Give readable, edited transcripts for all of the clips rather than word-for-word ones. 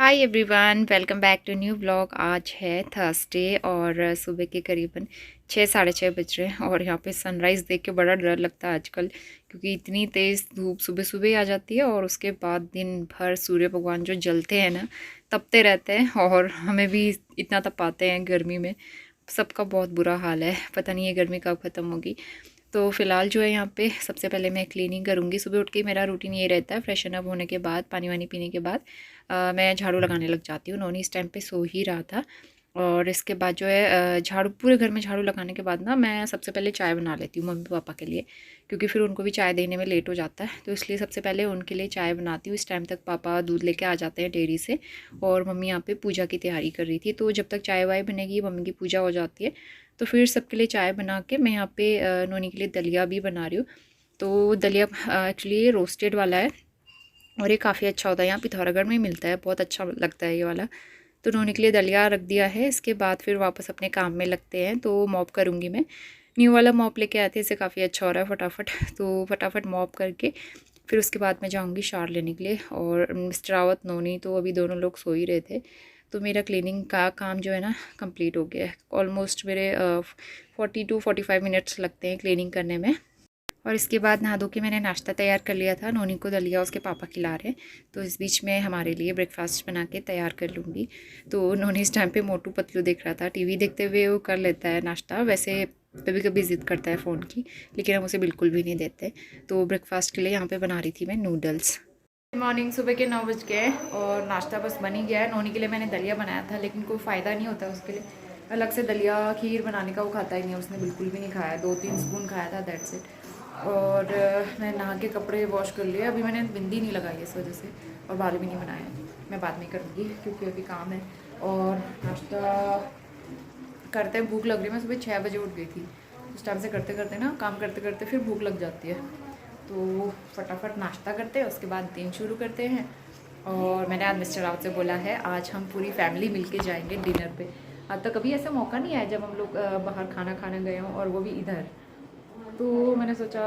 Hi everyone, welcome back to new blog. आज है Thursday और सुबह के करीबन 6-6:30 बज रहे हैं और यहाँ पे सनराइज़ देख के बड़ा डर लगता है आजकल, क्योंकि इतनी तेज़ धूप सुबह सुबह ही आ जाती है और उसके बाद दिन भर सूर्य भगवान जो जलते हैं ना, तपते रहते हैं और हमें भी इतना तपाते हैं गर्मी में। सबका बहुत बुरा हाल है, पता नहीं ये गर्मी कब ख़त्म होगी। तो फ़िलहाल जो है यहाँ पे सबसे पहले मैं क्लीनिंग करूँगी। सुबह उठ के मेरा रूटीन ये रहता है, फ्रेशन अप होने के बाद पानी वानी पीने के बाद मैं झाड़ू लगाने लग जाती हूँ। नोनी इस टाइम पे सो ही रहा था और इसके बाद जो है झाड़ू पूरे घर में झाड़ू लगाने के बाद ना मैं सबसे पहले चाय बना लेती हूँ मम्मी पापा के लिए, क्योंकि फिर उनको भी चाय देने में लेट हो जाता है। तो इसलिए सबसे पहले उनके लिए चाय बनाती हूँ। इस टाइम तक पापा दूध लेके आ जाते हैं डेयरी से और मम्मी यहाँ पे पूजा की तैयारी कर रही थी। तो जब तक चाय वाय बनेगी, मम्मी की पूजा हो जाती है, तो फिर सबके लिए चाय बना के मैं यहाँ पे नोनी के लिए दलिया भी बना रही हूँ। तो दलिया एक्चुअली रोस्टेड वाला है और ये काफ़ी अच्छा होता है, यहाँ पिथौरागढ़ में मिलता है, बहुत अच्छा लगता है ये वाला। तो नोनी के लिए दलिया रख दिया है। इसके बाद फिर वापस अपने काम में लगते हैं। तो मॉप करूँगी मैं, न्यू वाला मॉप लेके आए थे, इससे काफ़ी अच्छा हो रहा है फटाफट। तो फटाफट मॉप करके फिर उसके बाद मैं जाऊँगी शावर लेने के लिए। और मिस्टर रावत, नोनी तो अभी दोनों लोग सो ही रहे थे। तो मेरा क्लीनिंग का काम जो है ना कंप्लीट हो गया है। ऑलमोस्ट मेरे 40 to 45 मिनट्स लगते हैं क्लीनिंग करने में। और इसके बाद नहा धो के मैंने नाश्ता तैयार कर लिया था। नोनी को दलिया उसके पापा खिला रहे हैं, तो इस बीच में हमारे लिए ब्रेकफास्ट बना के तैयार कर लूँगी। तो नोनी इस टाइम पे मोटू पतलू देख रहा था, टीवी देखते हुए वो कर लेता है नाश्ता। वैसे कभी कभी ज़िद करता है फ़ोन की, लेकिन हम उसे बिल्कुल भी नहीं देते। तो ब्रेकफास्ट के लिए यहाँ पर बना रही थी मैं नूडल्स। मॉर्निंग सुबह के 9 बज गए और नाश्ता बस बन ही गया है। नोनी के लिए मैंने दलिया बनाया था, लेकिन कोई फ़ायदा नहीं होता उसके लिए अलग से दलिया खीर बनाने का, वो खाता ही नहीं है, उसने बिल्कुल भी नहीं खाया। 2-3 स्पून खाया था, दैट्स इट। और मैं नहा के कपड़े वॉश कर लिए। अभी मैंने बिंदी नहीं लगाई इस वजह से, और बाल भी नहीं बनाए, मैं बाद में करूँगी क्योंकि अभी काम है। और नाश्ता करते भूख लग रही है। मैं सुबह 6 बजे उठ गई थी। उस टाइम से करते करते ना, काम करते करते फिर भूख लग जाती है। तो फटाफट नाश्ता करते हैं, उसके बाद दिन शुरू करते हैं। और मैंने आज मिस्टर रावत से बोला है आज हम पूरी फैमिली मिलके जाएंगे डिनर पे। आज तक कभी ऐसा मौका नहीं आया जब हम लोग बाहर खाना खाने गए हों, और वो भी इधर। तो मैंने सोचा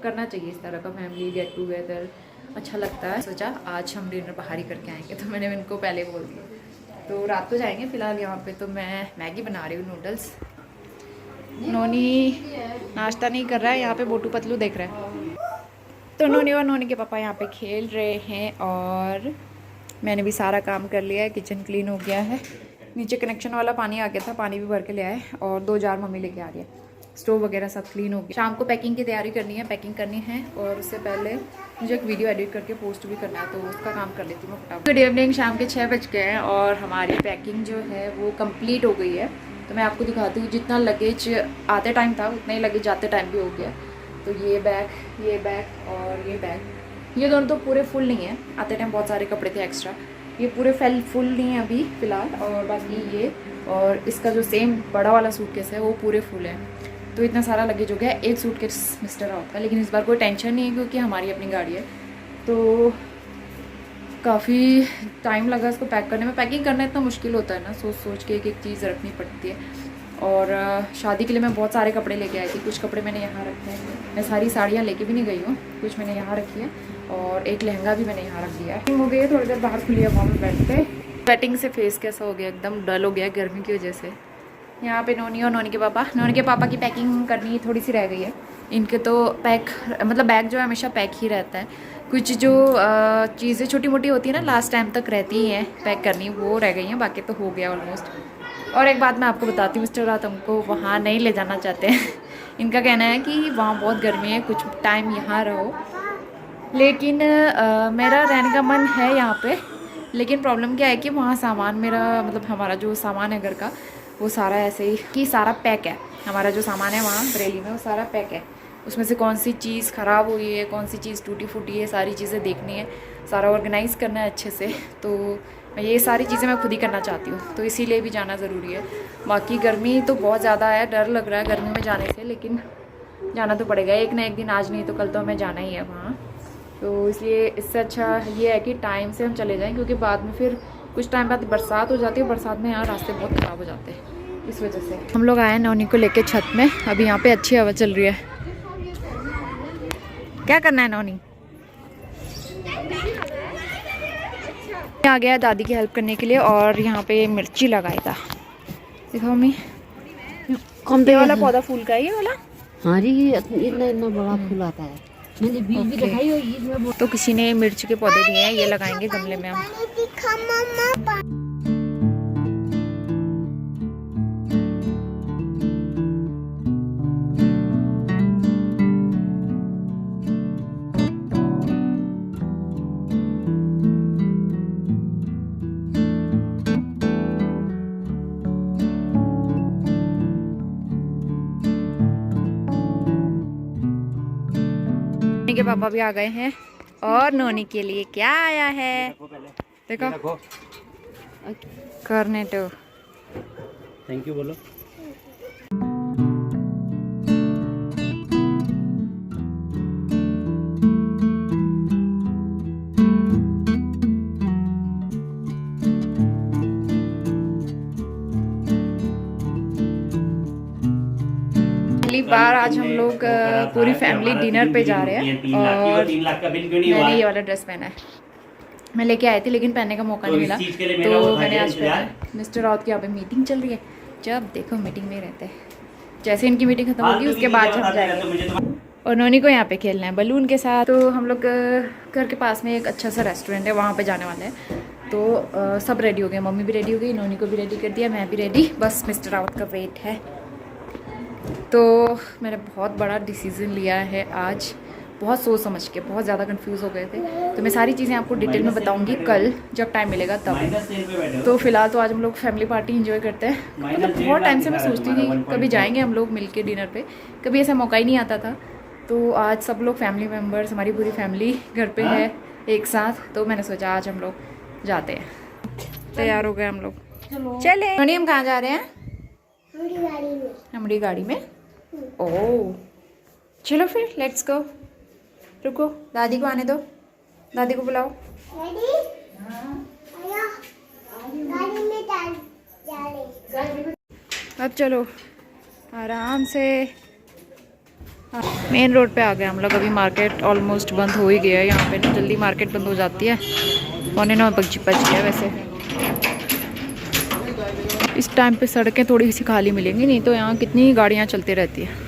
करना चाहिए इस तरह का फैमिली गेट टुगेदर, अच्छा लगता है। सोचा आज हम डिनर बाहर ही करके आएंगे, तो मैंने इनको पहले बोल दिया। तो रात को जाएंगे। फ़िलहाल यहाँ पे तो मैं मैगी बना रही हूँ, नूडल्स। नोनी नाश्ता नहीं कर रहा है, यहाँ पे मोटू पतलू देख रहा है। तो नोनी और नोनी के पापा यहाँ पे खेल रहे हैं और मैंने भी सारा काम कर लिया है। किचन क्लीन हो गया है, नीचे कनेक्शन वाला पानी आ गया था, पानी भी भर के ले आए, और 2 जार मम्मी लेके आ रही है। स्टोव वगैरह सब क्लीन हो गया। शाम को पैकिंग की तैयारी करनी है, पैकिंग करनी है, और उससे पहले मुझे एक वीडियो एडिट करके पोस्ट भी करना है, तो उसका काम कर लेती हूँ फटाफट। गुड इवनिंग, शाम के 6 बज गए हैं और हमारी पैकिंग जो है वो कंप्लीट हो गई है। तो मैं आपको दिखाती हूँ, जितना लगेज आते टाइम था उतना ही लगेज जाते टाइम भी हो गया। तो ये बैग और ये बैग, ये दोनों तो पूरे फुल नहीं है, आते टाइम बहुत सारे कपड़े थे एक्स्ट्रा। ये पूरे फुल नहीं है अभी फ़िलहाल, और बाकी ये और इसका जो सेम बड़ा वाला सूटकेस है वो पूरे फुल है। तो इतना सारा लगेज हो गया। एक सूटकेस मिस्टर रावत का, लेकिन इस बार कोई टेंशन नहीं है क्योंकि हमारी अपनी गाड़ी है। तो काफ़ी टाइम लगा इसको पैक करने में। पैकिंग करना इतना मुश्किल होता है ना, सोच सोच के एक एक चीज़ रखनी पड़ती है। और शादी के लिए मैं बहुत सारे कपड़े लेके आई थी। कुछ कपड़े मैंने यहाँ रखे हैं, मैं सारी साड़ियाँ लेके भी नहीं गई हूँ, कुछ मैंने यहाँ रखी है, और एक लहंगा भी मैंने यहाँ रख दिया है। हो गई है, थोड़ी देर बाहर खुली हवा में बैठ पे। स्वेटिंग से फेस कैसा हो गया, एकदम डल हो गया गर्मी की वजह से। यहाँ पे नोनी और नोनी के पापा की पैकिंग करनी थोड़ी सी रह गई है। इनके तो पैक मतलब बैग जो है हमेशा पैक ही रहता है। कुछ जो चीज़ें छोटी मोटी होती है ना, लास्ट टाइम तक रहती ही हैं पैक करनी, वो रह गई हैं, बाकी तो हो गया ऑलमोस्ट। और एक बात मैं आपको बताती हूँ, मिस्टर रात हमको वहाँ नहीं ले जाना चाहते हैं। इनका कहना है कि वहाँ बहुत गर्मी है, कुछ टाइम यहाँ रहो। लेकिन मेरा रहने का मन है यहाँ पे, लेकिन प्रॉब्लम क्या है कि वहाँ सामान मेरा मतलब हमारा जो सामान है घर का, वो सारा ऐसे ही कि सारा पैक है। हमारा जो सामान है वहाँ बरेली में वो सारा पैक है। उसमें से कौन सी चीज़ ख़राब हुई है, कौन सी चीज़ टूटी फूटी है, सारी चीज़ें देखनी है, सारा ऑर्गेनाइज़ करना है अच्छे से। तो मैं ये सारी चीज़ें मैं खुद ही करना चाहती हूँ, तो इसीलिए भी जाना ज़रूरी है। बाकी गर्मी तो बहुत ज़्यादा है, डर लग रहा है गर्मी में जाने से, लेकिन जाना तो पड़ेगा एक ना एक दिन, आज नहीं तो कल तो हमें जाना ही है वहाँ। तो इसलिए इससे अच्छा ये है कि टाइम से हम चले जाएं, क्योंकि बाद में फिर कुछ टाइम बाद बरसात हो जाती है। बरसात में यहाँ रास्ते बहुत ख़राब हो जाते हैं, इस वजह से हम लोग आए नोनी को लेके छत में। अभी यहाँ पे अच्छी हवा चल रही है। क्या करना है नोनी? आ गया दादी की हेल्प करने के लिए और यहाँ पे मिर्ची लगाएगा। देखो मम्मी, कौन ये वाला पौधा फूल का है, ये वाला। हाँ जी, इतना इतना बड़ा फूल आता है। मैंने बीज भी दिखाई हुई इसमें। तो किसी ने मिर्च के पौधे दिए हैं, ये लगाएंगे गमले में हम। के पापा भी आ गए हैं और नोनी के लिए क्या आया है देखो, कर्नेटो। थैंक यू बोलो। पहली बार आज हम लोग पूरी फैमिली डिनर पे जा रहे हैं और मैंने ये वाला ड्रेस पहना है। मैं लेके आई थी लेकिन पहनने का मौका नहीं मिला, तो मैंने आज पहना। मिस्टर राउत की यहाँ पे मीटिंग चल रही है। जब देखो मीटिंग में रहते हैं, जैसे इनकी मीटिंग खत्म होगी उसके बाद हम जाएंगे। और नोनी को यहाँ पे खेलना है बलून के साथ। तो हम लोग घर के पास में एक अच्छा सा रेस्टोरेंट है, वहाँ पे जाने वाले हैं। तो सब रेडी हो गए, मम्मी भी रेडी हो गई, नोनी को भी रेडी कर दिया, मैं भी रेडी, बस मिस्टर राउत का वेट है। तो मैंने बहुत बड़ा डिसीज़न लिया है आज, बहुत सोच समझ के, बहुत ज़्यादा कंफ्यूज हो गए थे। तो मैं सारी चीज़ें आपको डिटेल में बताऊंगी कल जब टाइम मिलेगा तब। तो फिलहाल तो आज हम लोग फैमिली पार्टी एंजॉय करते हैं। मतलब बहुत टाइम से मैं सोचती थी कभी जाएंगे हम लोग मिलके डिनर पे, कभी ऐसा मौका ही नहीं आता था। तो आज सब लोग फैमिली मेम्बर्स, हमारी पूरी फैमिली घर पे है एक साथ, तो मैंने सोचा आज हम लोग जाते हैं। तैयार हो गए हम लोग, चले। हम कहाँ जा रहे हैं? हमारी गाड़ी में। ओह चलो फिर लेट्स गो। रुको, दादी को आने दो, दादी को बुलाओ। अब चलो आराम से। मेन रोड पे आ गए हम लोग। अभी मार्केट ऑलमोस्ट बंद हो ही गया है। यहाँ पे ना जल्दी मार्केट बंद हो जाती है, 9:15 बज गया वैसे। इस टाइम पे सड़कें थोड़ी सी खाली मिलेंगी, नहीं तो यहाँ कितनी गाड़ियाँ चलती रहती है।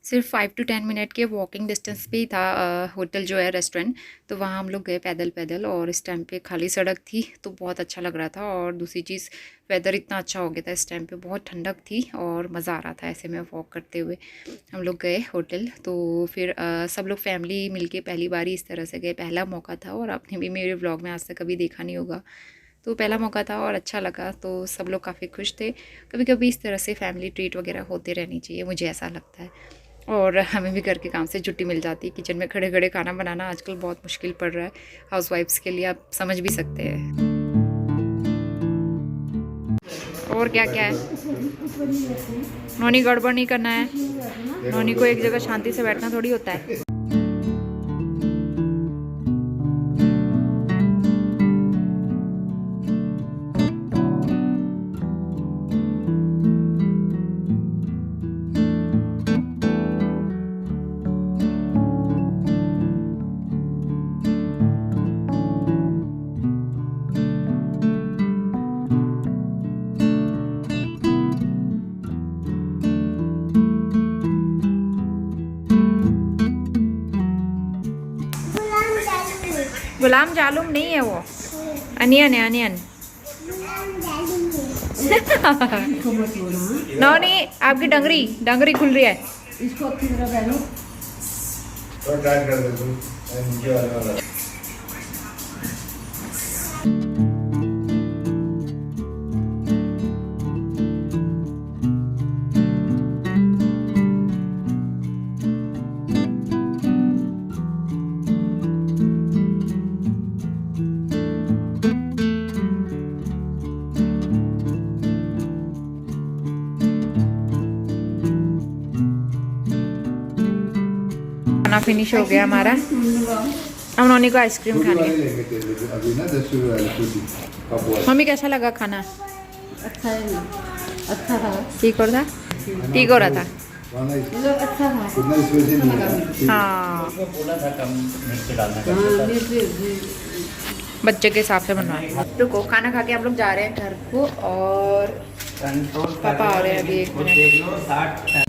सिर्फ 5 to 10 मिनट के वॉकिंग डिस्टेंस पे ही था होटल जो है रेस्टोरेंट। तो वहाँ हम लोग गए पैदल और इस टाइम पे खाली सड़क थी तो बहुत अच्छा लग रहा था। और दूसरी चीज़ वेदर इतना अच्छा हो गया था इस टाइम पे, बहुत ठंडक थी और मज़ा आ रहा था ऐसे में वॉक करते हुए। हम लोग गए होटल, तो फिर सब लोग फैमिली मिलके पहली बार ही इस तरह से गए, पहला मौका था। और आपने भी मेरे व्लॉग में आज तक कभी देखा नहीं होगा, तो पहला मौका था और अच्छा लगा। तो सब लोग काफ़ी खुश थे। कभी कभी इस तरह से फैमिली ट्रीट वगैरह होते रहनी चाहिए, मुझे ऐसा लगता है। और हमें भी घर के काम से छुट्टी मिल जाती है। किचन में खड़े खड़े खाना बनाना आजकल बहुत मुश्किल पड़ रहा है हाउसवाइफ्स के लिए, आप समझ भी सकते हैं। और क्या क्या है, नोनी गड़बड़ नहीं करना है, नोनी को एक जगह शांति से बैठना थोड़ी होता है। गुलाम जामुन नहीं है वो, अनियन है, अनियन। नौनी आपकी डंगरी खुल रही है। इसको अच्छी तरह पहनो। खाना फिनिश हो गया हमारा। हम नौनी को आइसक्रीम खानी है। मम्मी कैसा लगा खाना? अच्छा है, अच्छा था, ठीक हो रहा था, ठीक हो रहा था। अच्छा था। हाँ बोला था कम मिर्च डालना। हाँ, बच्चे के हिसाब से बनवाए। रुको, खाना खा के हम लोग जा रहे हैं घर को और पापा आ रहे हैं अभी 1 मिनट।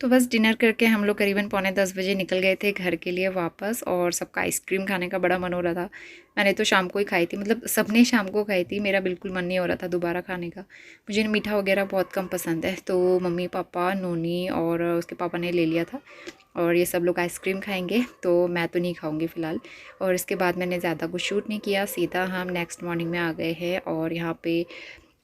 तो बस डिनर करके हम लोग करीबन 9:45 बजे निकल गए थे घर के लिए वापस, और सबका आइसक्रीम खाने का बड़ा मन हो रहा था। मैंने तो शाम को ही खाई थी, मतलब सबने शाम को खाई थी, मेरा बिल्कुल मन नहीं हो रहा था दोबारा खाने का। मुझे मीठा वगैरह बहुत कम पसंद है, तो मम्मी पापा नोनी और उसके पापा ने ले लिया था और ये सब लोग आइसक्रीम खाएंगे, तो मैं तो नहीं खाऊंगी फ़िलहाल। और इसके बाद मैंने ज़्यादा कुछ शूट नहीं किया, सीधा हम नेक्स्ट मॉर्निंग में आ गए हैं और यहाँ पे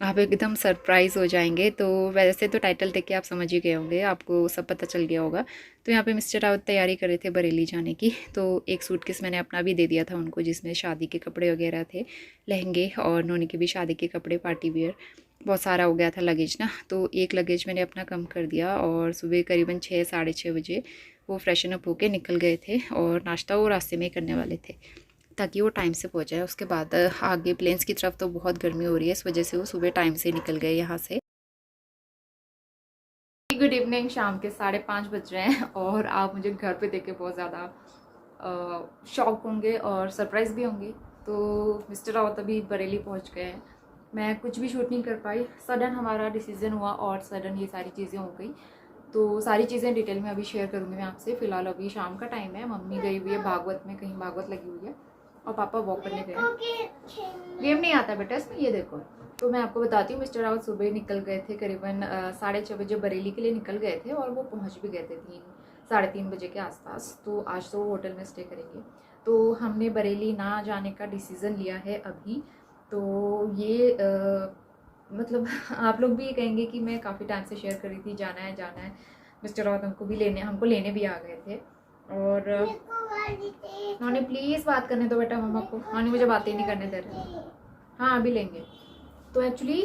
आप एकदम सरप्राइज़ हो जाएंगे। तो वैसे तो टाइटल देख के आप समझ ही गए होंगे, आपको सब पता चल गया होगा। तो यहाँ पे मिस्टर रावत तैयारी कर रहे थे बरेली जाने की, तो एक सूटकेस मैंने अपना भी दे दिया था उनको, जिसमें शादी के कपड़े वगैरह थे, लहंगे, और नोनी के भी शादी के कपड़े, पार्टी वियर। बहुत सारा हो गया था लगेज ना, तो एक लगेज मैंने अपना कम कर दिया। और सुबह करीबन 6 साढ़े 6 बजे वो फ्रेशन अप होके निकल गए थे और नाश्ता वो रास्ते में ही करने वाले थे ताकि वो टाइम से पहुंच जाए। उसके बाद आगे प्लेन्स की तरफ तो बहुत गर्मी हो रही है, इस वजह से वो सुबह टाइम से निकल गए यहाँ से। गुड इवनिंग, शाम के 5:30 बज रहे हैं और आप मुझे घर पे देख के बहुत ज़्यादा शॉक होंगे और सरप्राइज़ भी होंगे। तो मिस्टर रावत अभी बरेली पहुँच गए हैं, मैं कुछ भी शूट नहीं कर पाई, सडन हमारा डिसीज़न हुआ और सडन ये सारी चीज़ें हो गई। तो सारी चीज़ें डिटेल में अभी शेयर करूँगी मैं आपसे। फ़िलहाल अभी शाम का टाइम है, मम्मी गई हुई है भागवत में, कहीं भागवत लगी हुई है, और पापा वॉक करने गए। गेम नहीं आता बेटा इसमें, ये देखो। तो मैं आपको बताती हूँ, मिस्टर रावत सुबह निकल गए थे, करीबन 6:30 बजे बरेली के लिए निकल गए थे और वो पहुँच भी गए थे 3 साढ़े 3 बजे के आसपास। तो आज तो वो होटल में स्टे करेंगे। तो हमने बरेली ना जाने का डिसीज़न लिया है अभी। तो ये मतलब आप लोग भी कहेंगे कि मैं काफ़ी टाइम से शेयर कर रही थी जाना है जाना है। मिस्टर रावत हमको लेने भी आ गए थे। और नॉनी प्लीज़ बात करने दो बेटा मम्मा को, नॉनी मुझे बातें नहीं करने दे रहे। हाँ अभी लेंगे। तो एक्चुअली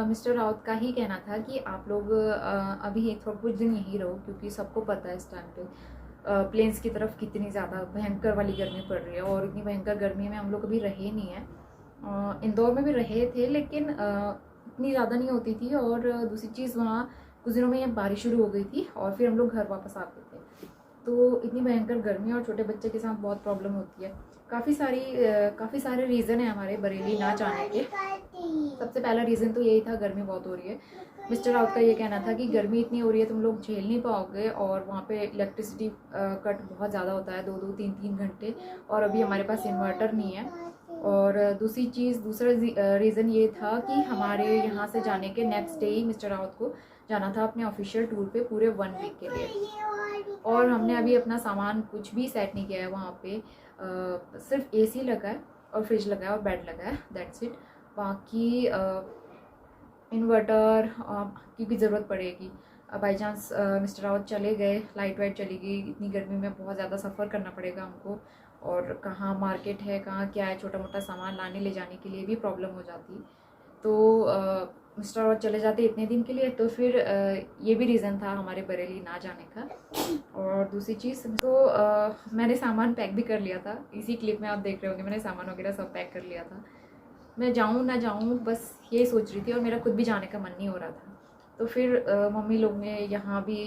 मिस्टर रावत का ही कहना था कि आप लोग अभी थोड़ा कुछ दिन यहीं रहो, क्योंकि सबको पता है इस टाइम पे प्लेन्स की तरफ कितनी ज़्यादा भयंकर वाली गर्मी पड़ रही है, और इतनी भयंकर गर्मी में हम लोग कभी रहे नहीं हैं। इंदौर में भी रहे थे लेकिन इतनी ज़्यादा नहीं होती थी, और दूसरी चीज़ वहाँ कुछ दिनों में बारिश शुरू हो गई थी और फिर हम लोग घर वापस आ गए थे। तो इतनी भयंकर गर्मी और छोटे बच्चे के साथ बहुत प्रॉब्लम होती है। काफ़ी सारे रीज़न है हमारे बरेली ना जाने के। सबसे पहला रीज़न तो यही था, गर्मी बहुत हो रही है। मिस्टर राउत का ये कहना था कि गर्मी इतनी हो रही है तुम लोग झेल नहीं पाओगे, और वहाँ पे इलेक्ट्रिसिटी कट बहुत ज़्यादा होता है, 2-2 3-3 घंटे, और अभी हमारे पास इन्वर्टर नहीं है। और दूसरा रीज़न ये था कि हमारे यहाँ से जाने के नेक्स्ट डे ही मिस्टर रावत को जाना था अपने ऑफिशियल टूर पे पूरे 1 वीक के लिए, और हमने अभी अपना सामान कुछ भी सेट नहीं किया है वहाँ पे। सिर्फ AC लगा है और फ्रिज लगा है और बेड लगा है, दैट्स इट। बाकी इन्वर्टर की भी ज़रूरत पड़ेगी। बाई चांस मिस्टर रावत चले गए, लाइट वाइट चली गई, इतनी गर्मी में बहुत ज़्यादा सफ़र करना पड़ेगा हमको, और कहाँ मार्केट है कहाँ क्या है, छोटा मोटा सामान लाने ले जाने के लिए भी प्रॉब्लम हो जाती। तो मिस्टर रावत चले जाते इतने दिन के लिए, तो फिर ये भी रीज़न था हमारे बरेली ना जाने का। और दूसरी चीज़ तो मैंने सामान पैक भी कर लिया था, इसी क्लिप में आप देख रहे होंगे मैंने सामान वगैरह सब पैक कर लिया था। मैं जाऊँ ना जाऊँ बस ये सोच रही थी, और मेरा खुद भी जाने का मन नहीं हो रहा था। तो फिर मम्मी लोग ने यहाँ भी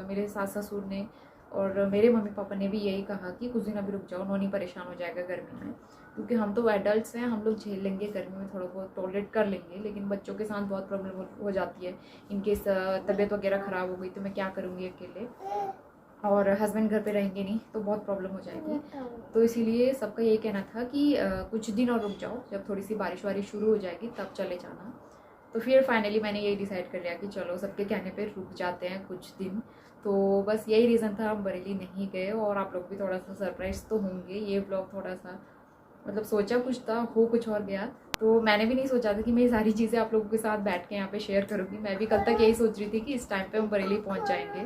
मेरे सास ससुर ने और मेरे मम्मी पापा ने भी यही कहा कि कुछ दिन अभी रुक जाओ, नॉनी परेशान हो जाएगा गर्मी में, क्योंकि हम तो एडल्ट्स हैं, हम लोग झेल लेंगे गर्मी में, थोड़ा बहुत टॉलरेट कर लेंगे, लेकिन बच्चों के साथ बहुत प्रॉब्लम हो जाती है। इनकेस तबीयत वगैरह ख़राब हो गई तो मैं क्या करूँगी अकेले, और हस्बैंड घर पे रहेंगे नहीं तो बहुत प्रॉब्लम हो जाएगी। तो इसीलिए सबका यही कहना था कि कुछ दिन और रुक जाओ, जब थोड़ी सी बारिश वारिश शुरू हो जाएगी तब चले जाना। तो फिर फाइनली मैंने यही डिसाइड कर लिया कि चलो सबके कहने पे रुक जाते हैं कुछ दिन। तो बस यही रीज़न था, हम बरेली नहीं गए, और आप लोग भी थोड़ा सा सरप्राइज़ तो होंगे। ये ब्लॉग थोड़ा सा मतलब सोचा कुछ था, हो कुछ और गया। तो मैंने भी नहीं सोचा था कि मैं ये सारी चीज़ें आप लोगों के साथ बैठ के यहाँ पे शेयर करूँगी। मैं भी कल तक यही सोच रही थी कि इस टाइम पे हम बरेली पहुँच जाएंगे।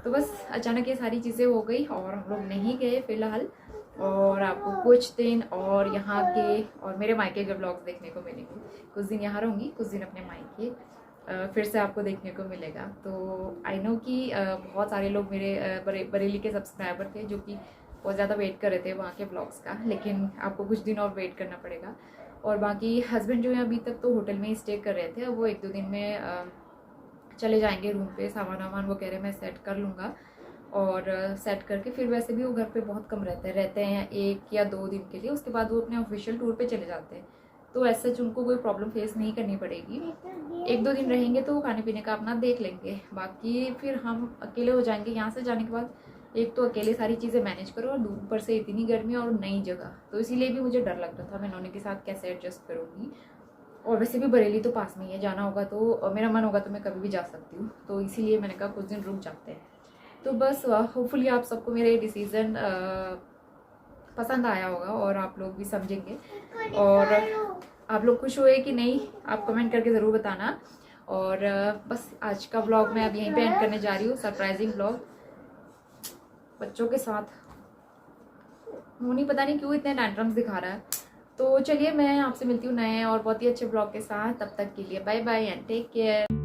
तो बस अचानक ये सारी चीज़ें हो गई और हम लोग नहीं गए फ़िलहाल, और आपको कुछ दिन और यहाँ के और मेरे मायके के ब्लॉग्स देखने को मिलेंगे। कुछ दिन यहाँ रहूँगी, कुछ दिन अपने मायके फिर से आपको देखने को मिलेगा। तो आई नो कि बहुत सारे लोग मेरे बरेली के सब्सक्राइबर थे जो कि बहुत ज़्यादा वेट कर रहे थे वहाँ के ब्लॉग्स का, लेकिन आपको कुछ दिन और वेट करना पड़ेगा। और बाकी हस्बैंड जो है अभी तक तो होटल में ही स्टे कर रहे थे, अब वो 1-2 दिन में चले जाएंगे रूम पे। सामान वामान वो कह रहे मैं सेट कर लूँगा, और सेट करके फिर वैसे भी वो घर पे बहुत कम रहते हैं 1 या 2 दिन के लिए, उसके बाद वो अपने ऑफिशियल टूर पे चले जाते हैं। तो ऐसे उनको कोई प्रॉब्लम फेस नहीं करनी पड़ेगी। 1-2 दिन रहेंगे तो खाने पीने का अपना देख लेंगे, बाकी फिर हम अकेले हो जाएंगे यहाँ से जाने के बाद। एक तो अकेले सारी चीज़ें मैनेज करो और ऊपर से इतनी गर्मी और नई जगह, तो इसीलिए भी मुझे डर लग रहा था मैं नोनी के साथ कैसे एडजस्ट करूँगी। और वैसे भी बरेली तो पास में ही है, जाना होगा तो मेरा मन होगा तो मैं कभी भी जा सकती हूँ, तो इसीलिए मैंने कहा कुछ दिन रुक जाते हैं। तो बस होपफुली आप सबको मेरे डिसीज़न पसंद आया होगा और आप लोग भी समझेंगे, और आप लोग खुश हुए कि नहीं आप कमेंट करके ज़रूर बताना। और बस आज का व्लॉग मैं अब यहीं पे एंड करने जा रही हूँ, सरप्राइजिंग व्लॉग बच्चों के साथ। मोनी पता नहीं क्यों इतने टैंट्रम्स दिखा रहा है। तो चलिए मैं आपसे मिलती हूँ नए और बहुत ही अच्छे ब्लॉग के साथ, तब तक के लिए bye bye and take care.